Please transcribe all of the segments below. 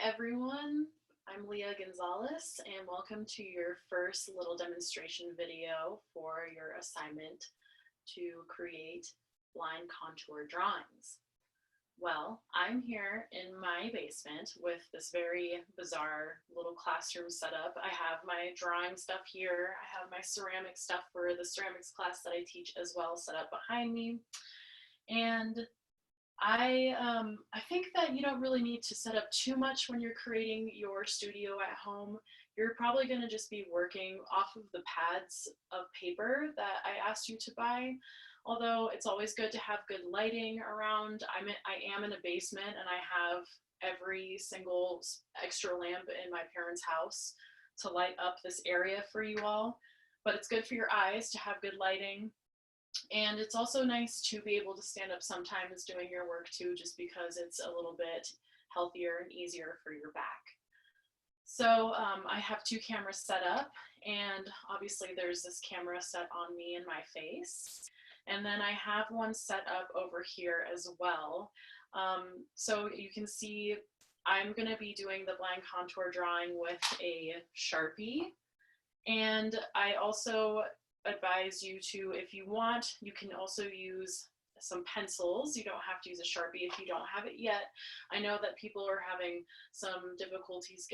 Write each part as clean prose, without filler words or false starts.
everyone, I'm Leah Gonzalez and welcome to your first little demonstration video for your assignment to create blind contour drawings. Well, I'm here in my basement with this very bizarre little classroom setup. I have my drawing stuff here. I have my ceramic stuff for the ceramics class that I teach as well set up behind me. And I think that you don't really need to set up too much when you're creating your studio at home. You're probably going to just be working off of the pads of paper that I asked you to buy. Although it's always good to have good lighting around. I am in a basement and I have every single extra lamp in my parents' house to light up this area for you all. But it's good for your eyes to have good lighting. And it's also nice to be able to stand up sometimes doing your work too, just because it's a little bit healthier and easier for your back. So I have two cameras set up, and obviously there's this camera set on me and my face. And then I have one set up over here as well. So you can see I'm going to be doing the blind contour drawing with a Sharpie. And I also advise you to, if you want, you can also use some pencils. You don't have to use a Sharpie if you don't have it yet. I know that people are having some difficulties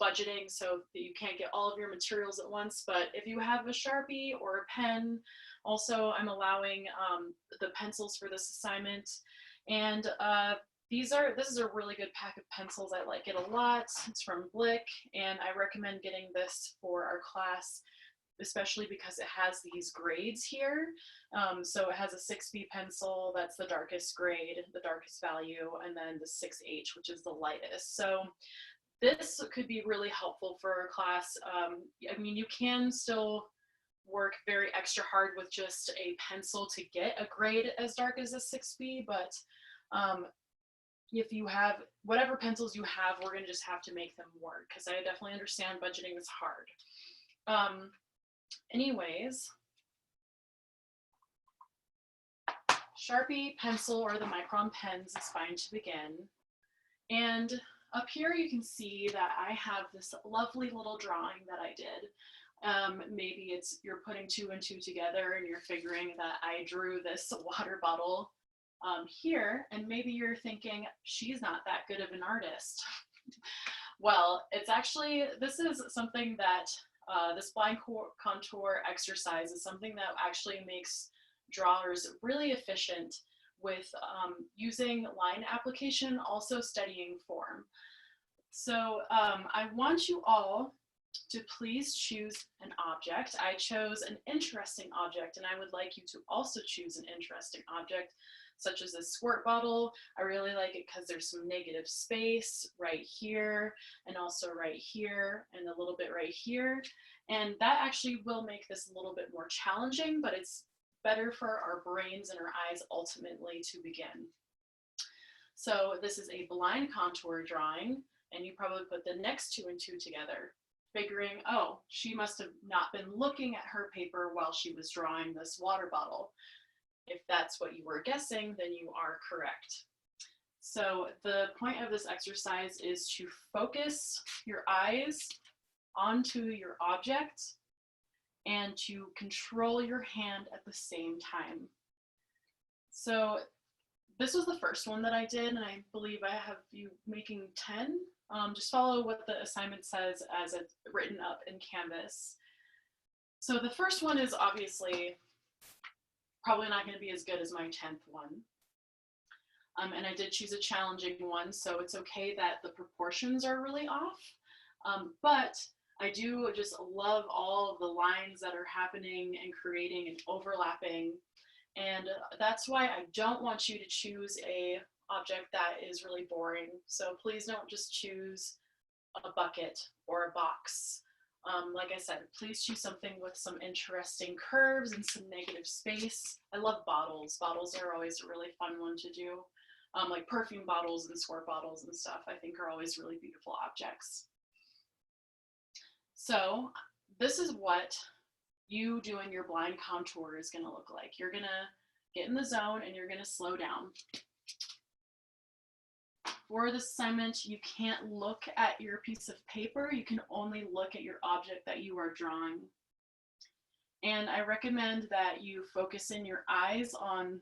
budgeting, so that you can't get all of your materials at once, but if you have a Sharpie or a pen, also I'm allowing the pencils for this assignment. And this is a really good pack of pencils. I like it a lot. It's from Blick, and I recommend getting this for our class, especially because it has these grades here. So it has a 6B pencil, that's the darkest grade, the darkest value, and then the 6H, which is the lightest. So this could be really helpful for our class. I mean, you can still work very extra hard with just a pencil to get a grade as dark as a 6B, but if you have whatever pencils you have, we're gonna just have to make them work, because I definitely understand budgeting is hard. Anyways, Sharpie, pencil, or the Micron pens is fine to begin. And up here you can see that I have this lovely little drawing that I did. Maybe you're putting two and two together and you're figuring that I drew this water bottle here, and maybe you're thinking, she's not that good of an artist. Well, this is something that this blind contour exercise is something that actually makes drawers really efficient with using line application, also studying form. So I want you all to please choose an object. I chose an interesting object, and I would like you to also choose an interesting object, such as a squirt bottle. I really like it because there's some negative space right here, and also right here, and a little bit right here. And that actually will make this a little bit more challenging, but it's better for our brains and our eyes ultimately to begin. So this is a blind contour drawing, and you probably put the next two and two together, figuring, oh, she must have not been looking at her paper while she was drawing this water bottle. If that's what you were guessing, then you are correct. So the point of this exercise is to focus your eyes onto your object and to control your hand at the same time. So this was the first one that I did, and I believe I have you making 10. Just follow what the assignment says as it's written up in Canvas. So the first one is obviously probably not going to be as good as my 10th one. And I did choose a challenging one, so it's okay that the proportions are really off. But I do just love all of the lines that are happening and creating and overlapping. And that's why I don't want you to choose a object that is really boring. So please don't just choose a bucket or a box. Like I said, please choose something with some interesting curves and some negative space. I love bottles. Bottles are always a really fun one to do. Like perfume bottles and squirt bottles and stuff, I think are always really beautiful objects. So this is what you doing your blind contour is going to look like. You're going to get in the zone and you're going to slow down. for this assignment, you can't look at your piece of paper. You can only look at your object that you are drawing. And I recommend that you focus in your eyes on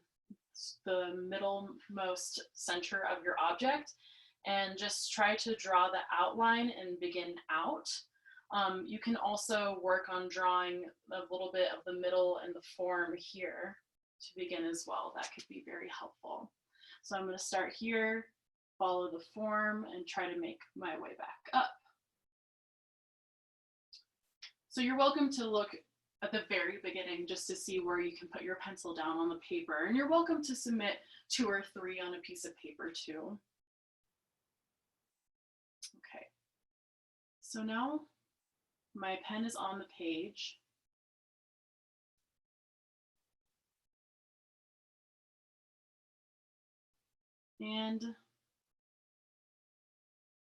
the middlemost center of your object and just try to draw the outline and begin out. You can also work on drawing a little bit of the middle and the form here to begin as well. That could be very helpful. So I'm going to start here, follow the form, and try to make my way back up. So you're welcome to look at the very beginning just to see where you can put your pencil down on the paper. And you're welcome to submit 2 or 3 on a piece of paper too. Okay, so now my pen is on the page. And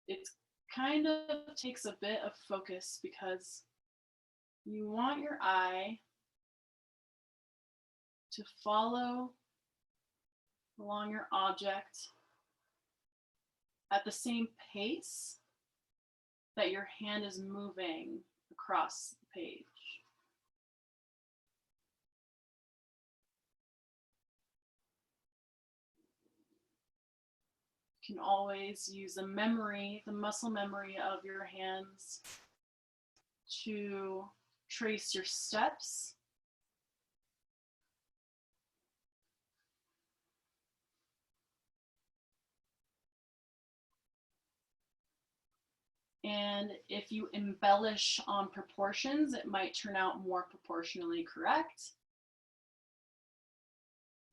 it kind of takes a bit of focus because you want your eye to follow along your object at the same pace that your hand is moving across the page. You can always use the memory, the muscle memory of your hands to trace your steps. And if you embellish on proportions, it might turn out more proportionally correct.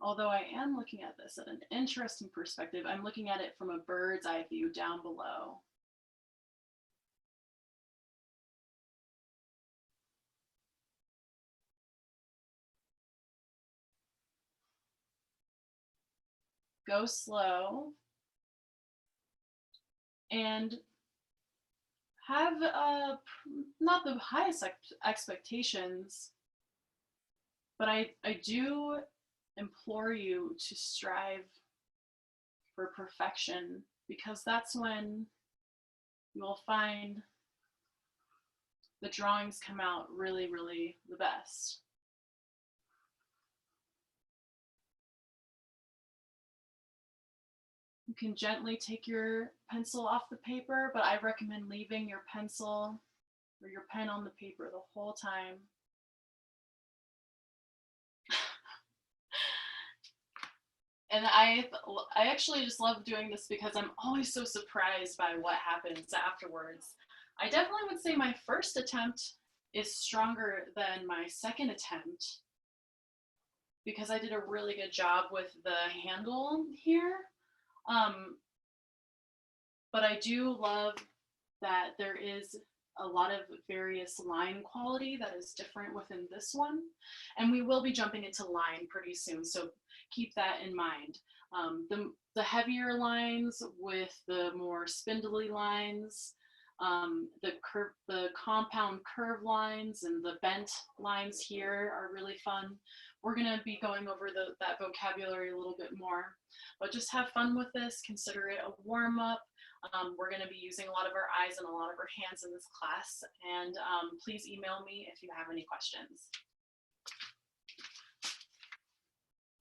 Although I am looking at this at an interesting perspective, I'm looking at it from a bird's eye view down below. Go slow and have not the highest expectations, but I do implore you to strive for perfection, because that's when you will find the drawings come out really, really the best. You can gently take your pencil off the paper, but I recommend leaving your pencil or your pen on the paper the whole time. And I actually just love doing this because I'm always so surprised by what happens afterwards. I definitely would say my first attempt is stronger than my second attempt because I did a really good job with the handle here. But I do love that there is a lot of various line quality that is different within this one. And we will be jumping into line pretty soon, so keep that in mind. The heavier lines with the more spindly lines, the compound curve lines and the bent lines here are really fun. We're going to be going over that vocabulary a little bit more, but just have fun with this. Consider it a warm-up. We're going to be using a lot of our eyes and a lot of our hands in this class, and please email me if you have any questions.